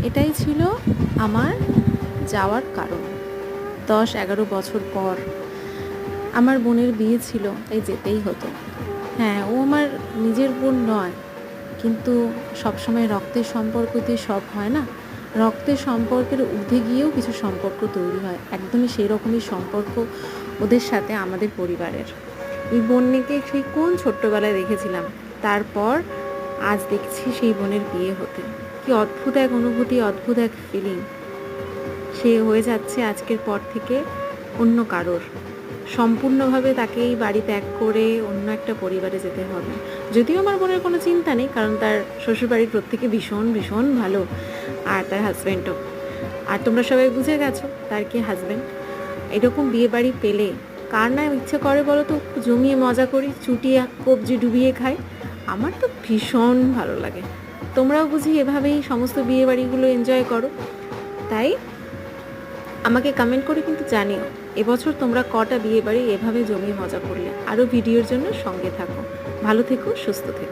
এটাই ছিল আমার যাওয়ার কারণ। 10-11 বছর পর আমার বোনের বিয়ে ছিল, তাই যেতেই হতো। হ্যাঁ, ও আমার নিজের বোন নয়, কিন্তু সবসময় রক্তের সম্পর্ক দিয়ে সব হয় না। রক্তের সম্পর্কের ঊর্ধ্বে গিয়েও কিছু সম্পর্ক তৈরি হয়, একদমই সেই রকমই সম্পর্ক ওদের সাথে আমাদের পরিবারের। এই বোনকে সেই কোন ছোট্টবেলায় দেখেছিলাম, তারপর আজ দেখছি সেই বোনের বিয়ে হতে। কি অদ্ভুত এক অনুভূতি, অদ্ভুত এক ফিলিং। সে হয়ে যাচ্ছে আজকের পর থেকে অন্য কারোর। সম্পূর্ণভাবে তাকে এই বাড়ি ত্যাগ করে অন্য একটা পরিবারে যেতে হবে। যদিও আমার বোনের কোনো চিন্তা নেই, কারণ তার শ্বশুরবাড়ির প্রত্যেকে ভীষণ ভীষণ ভালো, আর তার হাজব্যান্ডও। আর তোমরা সবাই বুঝে গেছো তার কি হাজব্যান্ড। এরকম বিয়ে বাড়ি পেলে কার না ইচ্ছে করে বলো তো, জমিয়ে মজা করি, চুটিয়ে কবজি ডুবিয়ে খাই। আমার তো ভীষণ ভালো লাগে। তোমরাও বুঝি এভাবেই সমস্ত বিয়ে বাড়িগুলো এনজয় করো। তাই আমাকে কমেন্ট করে কিন্তু জানিও এবছর তোমরা কটা বিয়ে বাড়ি এভাবে জমিয়ে মজা করলে। আরও ভিডিওর জন্য সঙ্গে থাকো। ভালো থেকো, সুস্থ থেকো।